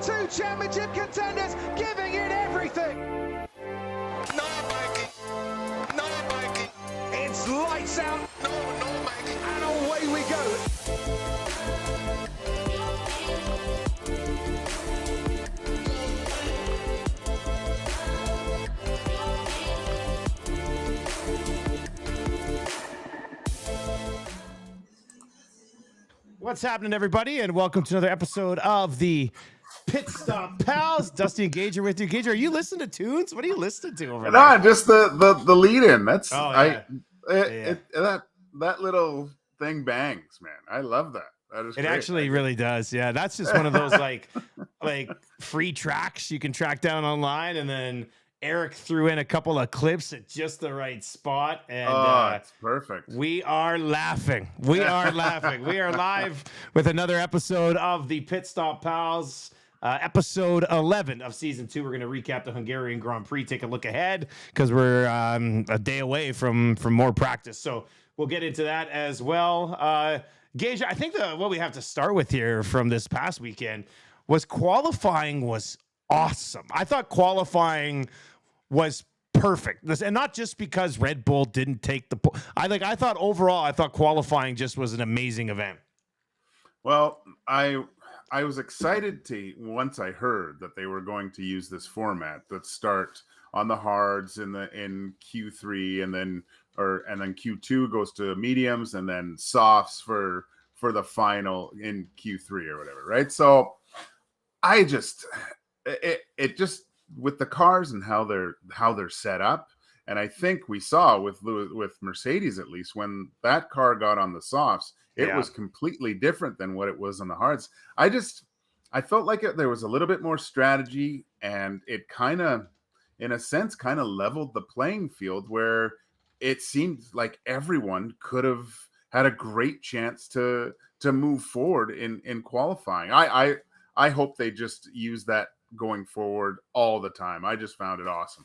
two championship contenders giving it everything. No, Mikey. No, Mikey. It's lights out. No, Mikey. And away we go. What's happening, everybody, and welcome to another episode of the Pit Stop Pals. Dusty and Gager with you. Gager, are you listening to tunes? What are you listening to over there? No, just the lead in. That's yeah. That little thing bangs, man. I love that. That is it great. actually really does. Yeah, that's just one of those like free tracks you can track down online, and then Eric threw in a couple of clips at just the right spot, and it's perfect. We are laughing. We are laughing. We are live with another episode of the Pit Stop Pals, episode 11 of season 2. We're going to recap the Hungarian Grand Prix, take a look ahead because we're a day away from more practice. So we'll get into that as well. Gage, I think what we have to start with here from this past weekend was qualifying was awesome. I thought qualifying was perfect. And not just because Red Bull didn't take the I thought qualifying just was an amazing event. Well, I was excited once I heard that they were going to use this format that start on the hards in Q3 and then Q2 goes to mediums and then softs for the final in Q3 or whatever, right? So I just it just with the cars and how they're set up, and I think we saw with Mercedes, at least when that car got on the softs, it was completely different than what it was on the hards. I felt like there was a little bit more strategy, and it kind of, in a sense, kind of leveled the playing field where it seemed like everyone could have had a great chance to move forward in qualifying. I hope they just use that going forward all the time. I just found it awesome.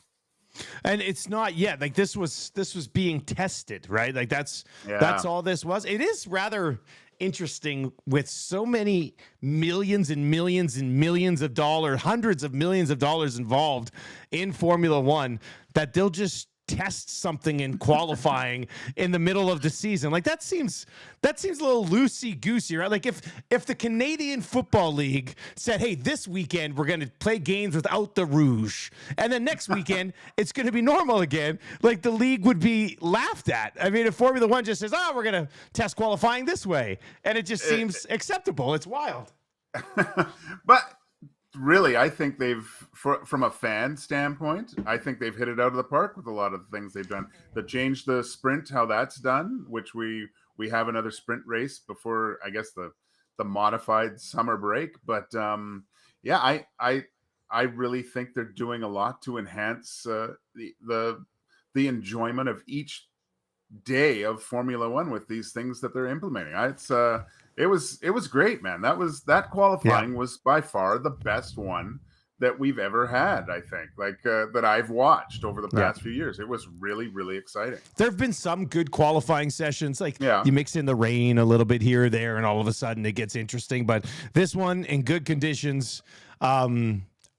And it's not yet like this was being tested, right? Like that's all this was. It is rather interesting with so many millions and millions and millions of dollars, hundreds of millions of dollars involved in Formula One, that they'll just test something in qualifying in the middle of the season. Like that seems a little loosey-goosey, right? Like if the Canadian Football League said, hey, this weekend we're going to play games without the rouge, and then next weekend it's going to be normal again, like the league would be laughed at. I mean, if Formula One just says, we're going to test qualifying this way, and it just seems acceptable. It's wild. But really, I think from a fan standpoint, I think they've hit it out of the park with a lot of the things they've done. The change the sprint, how that's done, which we have another sprint race before, I guess, the modified summer break. But I really think they're doing a lot to enhance the enjoyment of each day of Formula One with these things that they're implementing. It was great, man. That qualifying was by far the best one that we've ever had, I think, that I've watched over the past few years. It was really, really exciting. There have been some good qualifying sessions, you mix in the rain a little bit here or there, and all of a sudden it gets interesting. But this one, in good conditions,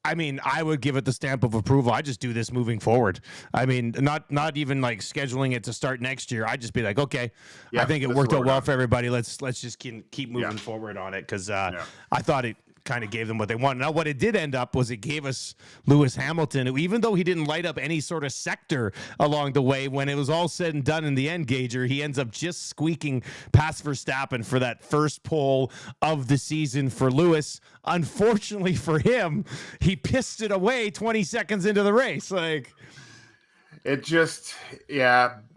I mean, I would give it the stamp of approval. I just do this moving forward. I mean, not even like scheduling it to start next year. I'd just be like, okay, I think it worked out well for everybody. Let's just keep moving forward on it, because I thought it kind of gave them what they wanted. Now, what it did end up was it gave us Lewis Hamilton, who, even though he didn't light up any sort of sector along the way, when it was all said and done in the end, Gager, he ends up just squeaking past Verstappen for that first pole of the season for Lewis. Unfortunately for him, he pissed it away 20 seconds into the race. Like, it just,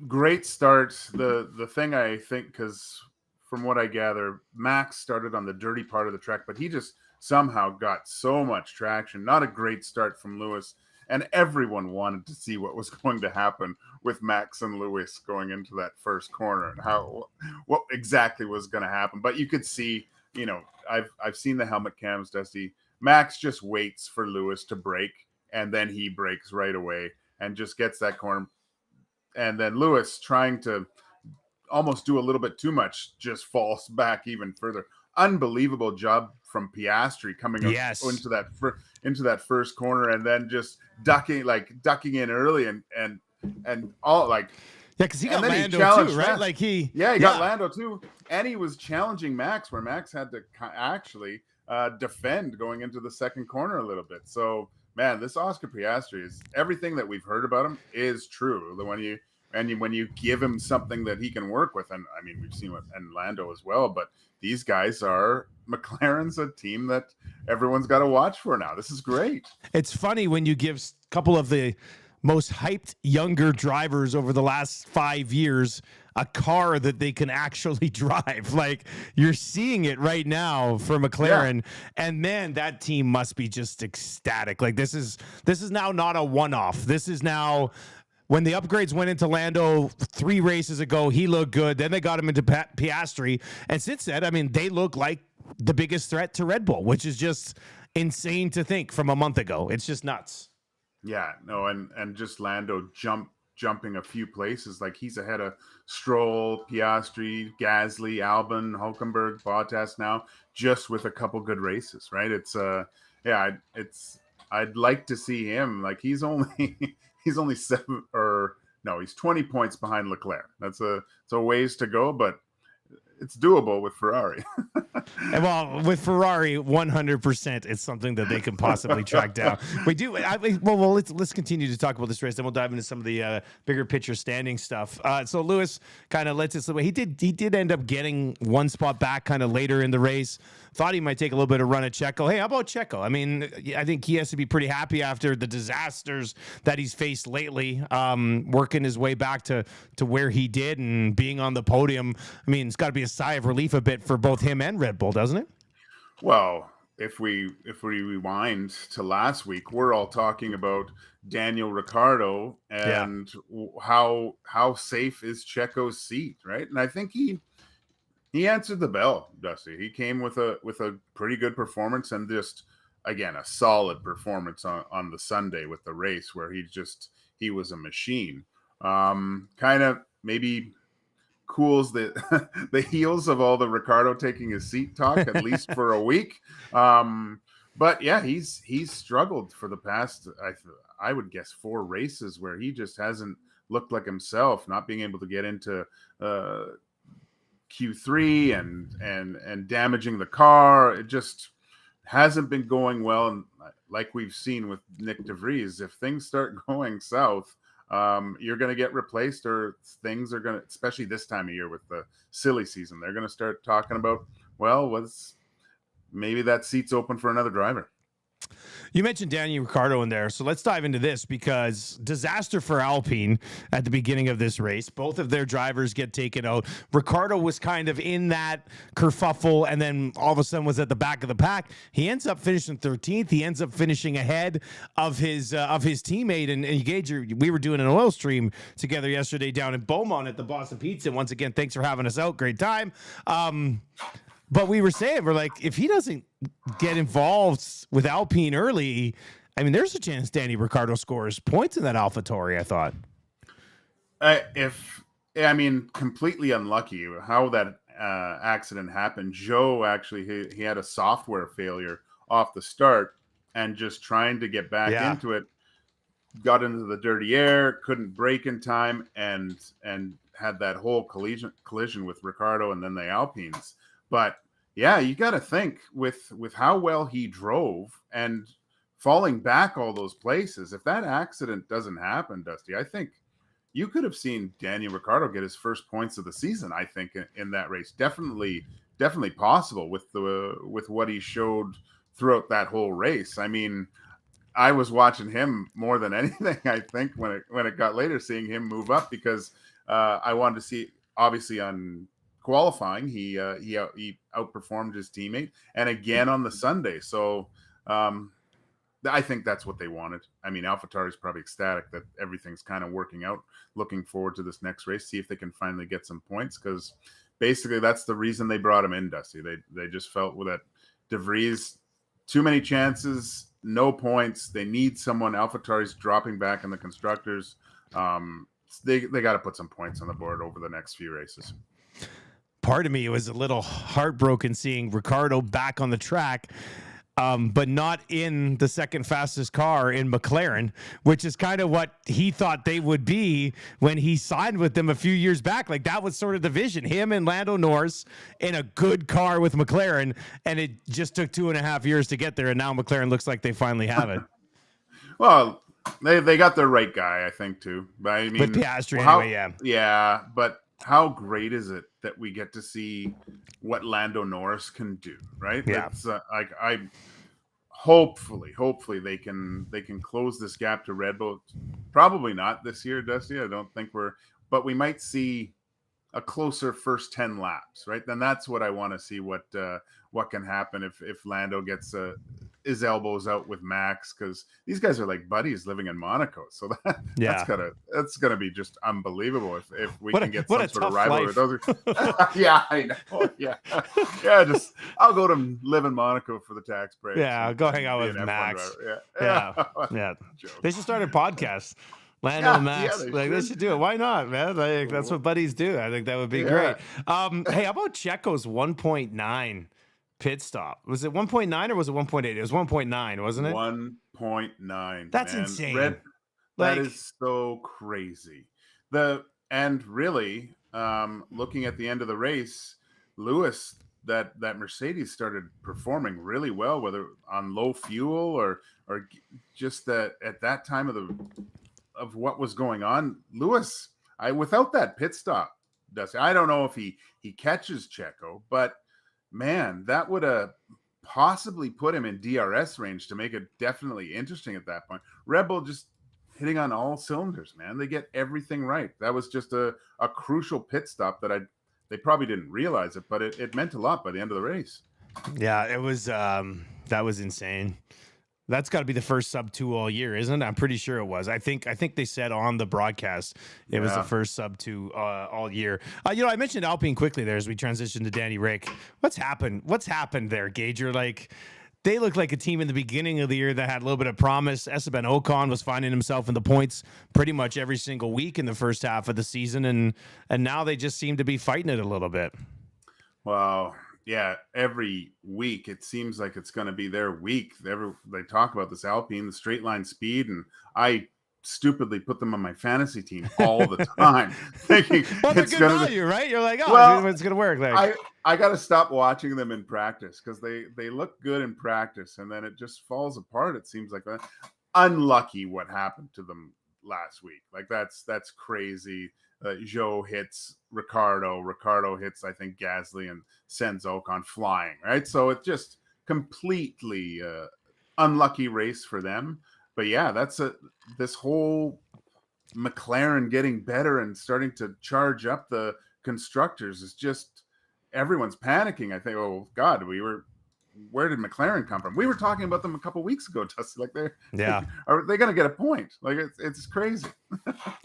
great start. The thing, I think, because from what I gather, Max started on the dirty part of the track, but he just somehow got so much traction. Not a great start from Lewis, and everyone wanted to see what was going to happen with Max and Lewis going into that first corner and what exactly was going to happen. But you could see, I've seen the helmet cams, Dusty. Max just waits for Lewis to brake, and then he brakes right away and just gets that corner. And then Lewis, trying to almost do a little bit too much, just falls back even further. unbelievable job from Piastri coming up Yes. into that first corner and then just ducking in early and all like. Yeah, because he got Lando too, right? Max. Like he got Lando too, and he was challenging Max, where Max had to actually defend going into the second corner a little bit. So, man, this Oscar Piastri is everything that we've heard about him is true. When you give him something that he can work with, and I mean we've seen it and Lando as well, but these guys are McLaren's a team that everyone's got to watch for now. This is great. It's funny when you give a couple of the most hyped younger drivers over the last 5 years a car that they can actually drive. Like you're seeing it right now for McLaren, and man, that team must be just ecstatic. Like this is now not a one-off. This is now when the upgrades went into Lando 3 races ago, he looked good. Then they got him into Piastri, and since then, I mean, they look like the biggest threat to Red Bull, which is just insane to think from a month ago. It's just nuts. Yeah, no, and just Lando jumping a few places. Like he's ahead of Stroll, Piastri, Gasly, Albon, Hulkenberg, Bottas now, just with a couple good races, right? I'd like to see him. Like he's only 20 points behind Leclerc. It's a ways to go, but it's doable with Ferrari. Well, with Ferrari, 100%, it's something that they can possibly track down. We do. Well, let's continue to talk about this race, then we'll dive into some of the bigger picture standing stuff. So Lewis kind of lets us away. He did end up getting one spot back kind of later in the race. Thought he might take a little bit of run at Checo. Hey, how about Checo? I mean, I think he has to be pretty happy after the disasters that he's faced lately, working his way back to where he did and being on the podium. I mean, it's got to be a sigh of relief a bit for both him and Red Bull, doesn't it? Well, if we rewind to last week, we're all talking about Daniel Ricciardo and how safe is Checo's seat, right? And I think he answered the bell, Dusty. He came with a pretty good performance and just, again, a solid performance on the Sunday with the race where he was a machine. Kind of maybe cools the heels of all the Ricciardo taking his seat talk, at least for a week. But yeah, he's struggled for the past, I would guess, 4 races where he just hasn't looked like himself, not being able to get into Q3 and damaging the car. It just hasn't been going well. And like we've seen with Nick de Vries, if things start going south, you're going to get replaced, or things are going to, especially this time of year with the silly season, they're going to start talking about, well, maybe that seat's open for another driver. You mentioned Daniel Ricciardo in there, so let's dive into this, because disaster for Alpine at the beginning of this race. Both of their drivers get taken out. Ricciardo was kind of in that kerfuffle, and then all of a sudden was at the back of the pack. He ends up finishing 13th. He ends up finishing ahead of his teammate. And Gage, we were doing an oil stream together yesterday down in Beaumont at the Boston Pizza. Once again, thanks for having us out. Great time. But we were saying, we're like, if he doesn't get involved with Alpine early, I mean, there's a chance Danny Ricciardo scores points in that AlphaTauri, I thought. Completely unlucky how that accident happened. Joe actually, he had a software failure off the start, and just trying to get back into it, got into the dirty air, couldn't brake in time, and had that whole collision with Ricciardo and then the Alpines. But yeah, you got to think with how well he drove and falling back all those places. If that accident doesn't happen, Dusty, I think you could have seen Daniel Ricciardo get his first points of the season. I think in that race, definitely possible with what he showed throughout that whole race. I mean, I was watching him more than anything. I think when it got later, seeing him move up, because I wanted to see, obviously on qualifying, he outperformed his teammate, and again on the Sunday. So I think that's what they wanted. I mean, AlphaTauri is probably ecstatic that everything's kind of working out. Looking forward to this next race, see if they can finally get some points, because basically that's the reason they brought him in, Dusty. They just felt with that de Vries, too many chances, no points. They need someone. AlphaTauri's dropping back in the constructors. They got to put some points on the board over the next few races. part of me was a little heartbroken seeing Riccardo back on the track, but not in the second fastest car in McLaren, which is kind of what he thought they would be when he signed with them a few years back. Like, that was sort of the vision, him and Lando Norris in a good car with McLaren, and it just took 2.5 years to get there, and now McLaren looks like they finally have it. Well, they got the right guy, I think, too. But I mean, with Piastri, anyway, yeah. But how great is it that we get to see what Lando Norris can do, right? Yeah. It's I hopefully they can close this gap to Red Bull. Probably not this year, Dusty. I don't think but we might see a closer first 10 laps, right? Then that's what I want to see. What can happen if Lando gets his elbows out with Max, because these guys are like buddies living in Monaco. So that's gonna be just unbelievable if we can get some sort of rivalry. Those are, yeah, I know. Yeah. Just I'll go to live in Monaco for the tax break. Yeah, I'll go hang out with Max. Yeah. They should start a podcast. Lando and Max, they should do it. Why not, man? Like, that's what buddies do. I think that would be great. Hey, how about Checo's 1.9 pit stop? Was it 1.9 or was it 1.8? It was 1.9, wasn't it? 1.9. That's insane. That is so crazy. Really, looking at the end of the race, Lewis, that Mercedes started performing really well, whether on low fuel or just that at that time of what was going on. Lewis, without that pit stop, Dusty, I don't know if he catches Checo, but man, that would have possibly put him in DRS range to make it definitely interesting at that point. Red Bull just hitting on all cylinders, man. They get everything right. That was just a crucial pit stop that they probably didn't realize it, but it meant a lot by the end of the race. Yeah, it was that was insane. That's got to be the first sub 2 all year, isn't it? I'm pretty sure it was. I think they said on the broadcast it was the first sub 2 all year. I mentioned Alpine quickly there as we transition to Danny Rick. What's happened there, Gager? Like, they looked like a team in the beginning of the year that had a little bit of promise. Esteban Ocon was finding himself in the points pretty much every single week in the first half of the season, and now they just seem to be fighting it a little bit. Wow. Yeah, every week it seems like it's going to be their week. They talk about this Alpine, the straight line speed, and I stupidly put them on my fantasy team all the time, thinking it's going to be right. You're like, it's going to work. Like, I got to stop watching them in practice because they look good in practice, and then it just falls apart. It seems like unlucky what happened to them last week. Like that's crazy. Zhou hits Riccardo hits, I think, Gasly, and sends Ocon flying, right? So it's just completely unlucky race for them. But yeah, this whole McLaren getting better and starting to charge up the constructors is just, everyone's panicking. I think, oh God, where did McLaren come from? We were talking about them a couple weeks ago, Dusty. Like, are they going to get a point? Like, it's crazy.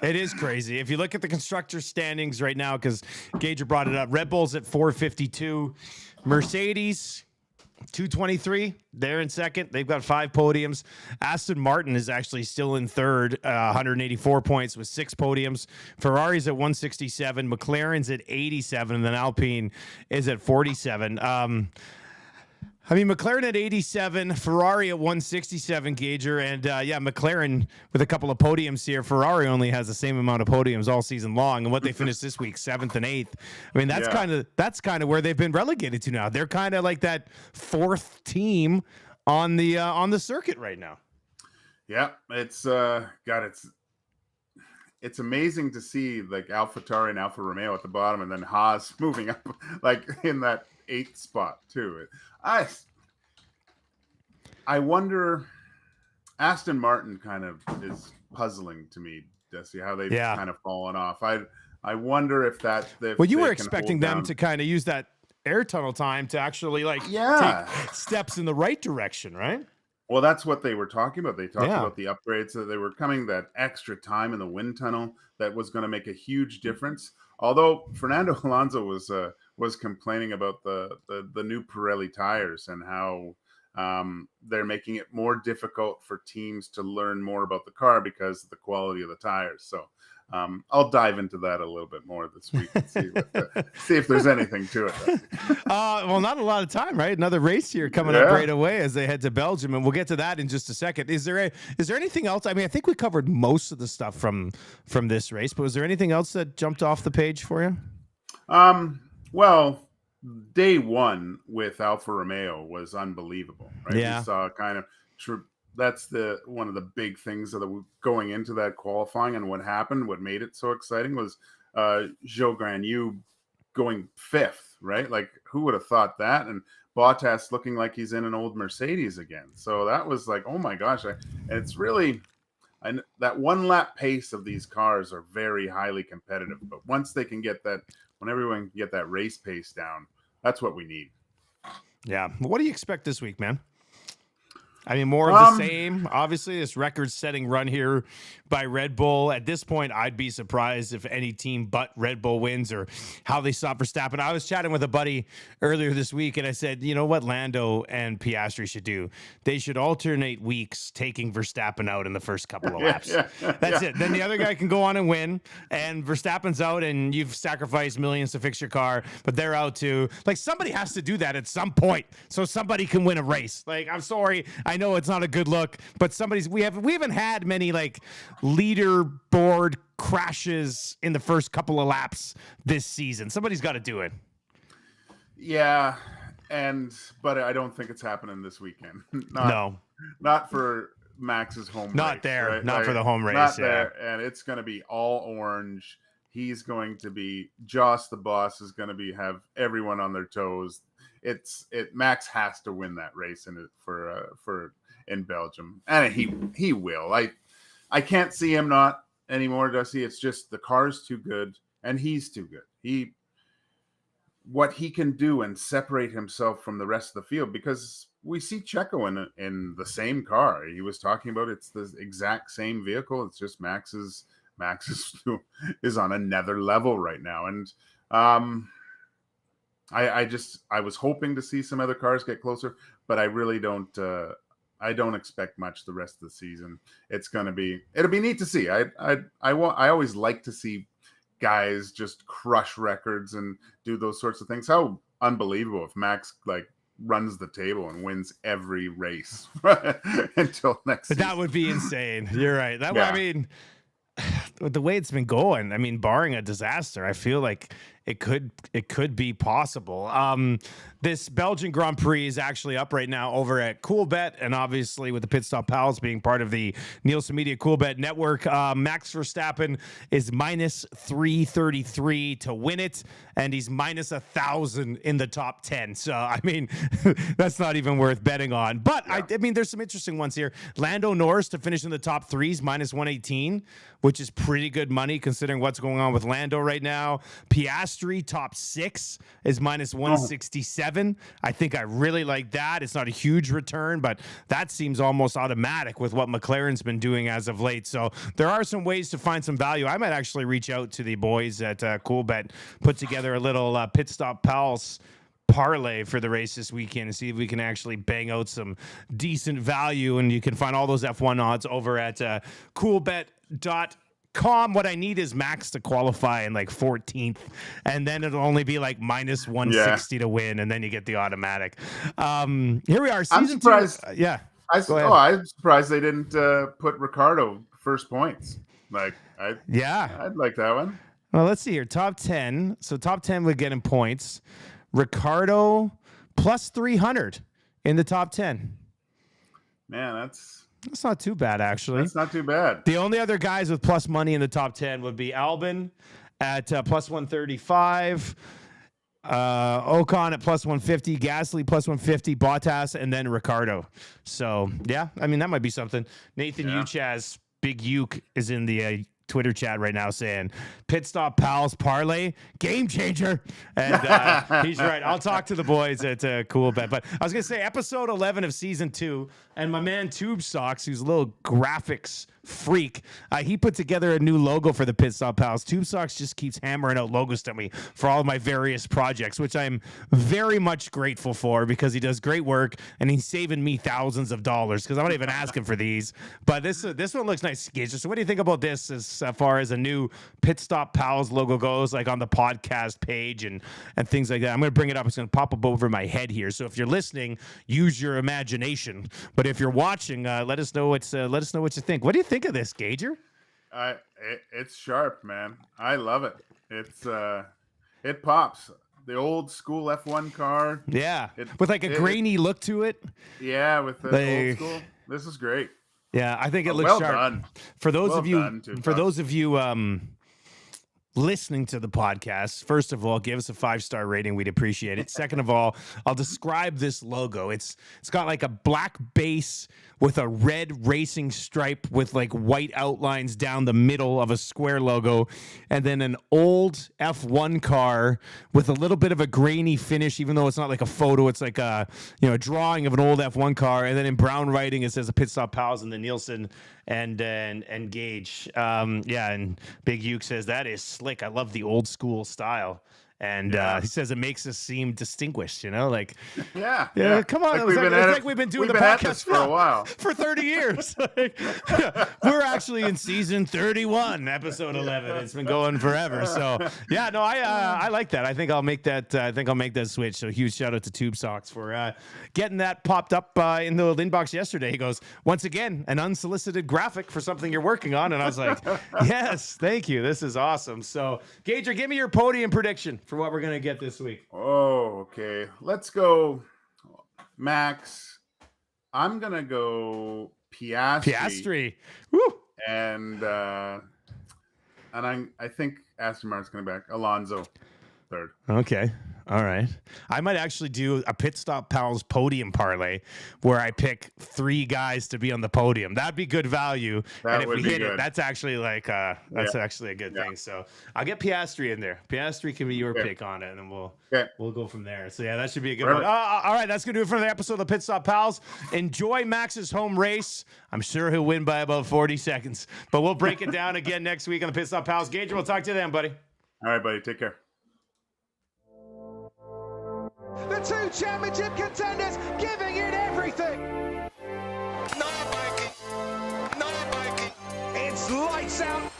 It is crazy. If you look at the constructor standings right now, because Gager brought it up, Red Bull's at 452, Mercedes 223. They're in second. They've got 5 podiums. Aston Martin is actually still in third, 184 points with 6 podiums. Ferrari's at 167. McLaren's at 87, and then Alpine is at 47. McLaren at 87, Ferrari at 167, Gager, and McLaren with a couple of podiums here. Ferrari only has the same amount of podiums all season long, and what they finished this week, 7th and 8th. I mean, that's kind of where they've been relegated to now. They're kind of like that 4th team on the circuit right now. Yeah, it's it's amazing to see like AlphaTauri and Alfa Romeo at the bottom, and then Haas moving up like in that 8th spot too. I wonder, Aston Martin kind of is puzzling to me, Desi, how they've kind of fallen off. I wonder if you were expecting them to kind of use that air tunnel time to actually take steps in the right direction, right? Well, that's what they were talking about. They talked about the upgrades that they were coming, that extra time in the wind tunnel that was going to make a huge difference. Although Fernando Alonso was complaining about the new Pirelli tires and how they're making it more difficult for teams to learn more about the car because of the quality of the tires. So I'll dive into that a little bit more this week and see if there's anything to it. Well, not a lot of time, right? Another race here coming up right away as they head to Belgium, and we'll get to that in just a second. Is there anything else? I mean, I think we covered most of the stuff from this race, but was there anything else that jumped off the page for you? Well, day one with Alfa Romeo was unbelievable, right? Yeah. We saw kind of that's one of the big things that going into that qualifying, and what made it so exciting was Joe Granu going fifth, right? Like, who would have thought that? And Bottas looking like he's in an old Mercedes again. So that was like, oh my gosh. And it's really, that one lap pace of these cars are very highly competitive. But once they can get that, when everyone can get that race pace down, that's what we need. Yeah. What do you expect this week, man? I mean, more of the same. Obviously, this record-setting run here by Red Bull. At this point, I'd be surprised if any team but Red Bull wins, or how they stop Verstappen. I was chatting with a buddy earlier this week, and I said, you know what Lando and Piastri should do? They should alternate weeks taking Verstappen out in the first couple of laps. That's it. Then the other guy can go on and win, and Verstappen's out, and you've sacrificed millions to fix your car, but they're out too. Like, somebody has to do that at some point so somebody can win a race. Like, I'm sorry. I know it's not a good look, but we haven't had many like leaderboard crashes in the first couple of laps this season. Somebody's got to do it. Yeah, but I don't think it's happening this weekend. Not for Max's home race. Not there. Right? Not for the home race. Not there, and it's going to be all orange. He's going to be Joss, the boss, is going to have everyone on their toes. Max has to win that race in Belgium, and he will. I can't see him not anymore, Dusty. It's just the car's too good, and he's too good. What he can do and separate himself from the rest of the field, because we see Checo in the same car. He was talking about it's the exact same vehicle. It's just Max is on another level right now, and I was hoping to see some other cars get closer, but I really don't. I don't expect much the rest of the season. It'll be neat to see. I always like to see guys just crush records and do those sorts of things. How unbelievable if Max runs the table and wins every race until next season. That would be insane. You're right. I mean, the way it's been going, I mean, barring a disaster, I feel like it could be possible. This Belgian Grand Prix is actually up right now over at Coolbet, and obviously with the PITSTOP Pals being part of the Nielsen Media Coolbet Network, Max Verstappen is minus 333 to win it, and he's minus 1,000 in the top 10. So, I mean, that's not even worth betting on. But, yeah. I mean, there's some interesting ones here. Lando Norris to finish in the top 3 is minus 118, which is pretty good money considering what's going on with Lando right now. Piastri, top 6, is minus 167. I think I really like that. It's not a huge return, but that seems almost automatic with what McLaren's been doing as of late. So there are some ways to find some value. I might actually reach out to the boys at Coolbet, put together a little PitStop Pals parlay for the race this weekend and see if we can actually bang out some decent value. And you can find all those F1 odds over at coolbet.com. What I need is Max to qualify in 14th, and then it'll only be minus 160 to win, and then you get the automatic. Here we are. I'm surprised. I'm surprised they didn't put Riccardo first points. I'd like that one. Well, let's see here. Top 10. So top 10 would get him points. Riccardo plus 300 in the top 10. Man, that's not too bad, actually. That's not too bad. The only other guys with plus money in the top 10 would be Albon at plus 135, Ocon at plus 150, Gasly plus 150, Bottas, and then Riccardo. So, yeah, I mean, that might be something. Nathan Uchaz, Big Uke, is in the Twitter chat right now saying PitStop Pals parlay game changer, and he's right. I'll talk to the boys at Coolbet. But I was gonna say episode 11 of season 2, and my man Tube Socks, who's a little graphics freak, he put together a new logo for the PitStop Pals. Tube Socks just keeps hammering out logos to me for all of my various projects, which I'm very much grateful for because he does great work and he's saving me thousands of dollars because I'm not even asking for these. But this one looks nice. So what do you think about this? As as far as a new Pit Stop Pals logo goes, like on the podcast page and things like that. I'm going to bring it up. It's going to pop up over my head here. So if you're listening, use your imagination. But if you're watching, let us know what you think. What do you think of this, Gager? It's sharp, man. I love it. It pops. The old school F1 car. Yeah, with like a grainy look to it. Yeah, with the old school. This is great. Yeah, I think it looks sharp. Done. For those of you listening to the podcast, first of all, give us a 5-star rating. We'd appreciate it. Second of all, I'll describe this logo. It's got like a black base with a red racing stripe with like white outlines down the middle of a square logo, and then an old F1 car with a little bit of a grainy finish, even though it's not like a photo. It's like a drawing of an old F1 car, and then in brown writing it says a Pit Stop Pals and the Nielson and Gage. And Big Uke says that is slick. I love the old school style. And he says it makes us seem distinguished, like yeah. Come on, we've been doing the podcast for a while, for 30 years. We're actually in season 31, episode 11. It's been going forever. So I like that. I think I'll make that. Switch. So huge shout out to Tube Socks for getting that popped up in the inbox yesterday. He goes, once again, an unsolicited graphic for something you're working on, and I was like, yes, thank you. This is awesome. So Gager, give me your podium prediction for what we're going to get this week. Oh, okay. Let's go, Max. I'm going to go Piastri. Woo! And I think Aston Martin's going to back Alonso third. Okay. All right. I might actually do a Pit Stop Pals podium parlay where I pick 3 guys to be on the podium. That'd be good value. That and if would we be hit good. it, that's actually actually a good thing. So I'll get Piastri in there. Piastri can be your pick on it, and then we'll go from there. So that should be a good one. All right, that's gonna do it for the episode of the Pit Stop Pals. Enjoy Max's home race. I'm sure he'll win by about 40 seconds. But we'll break it down again next week on the Pit Stop Pals. Gager, we'll talk to you then, buddy. All right, buddy. Take care. The 2 championship contenders giving it everything. No, Mikey. No, Mikey. It's lights out.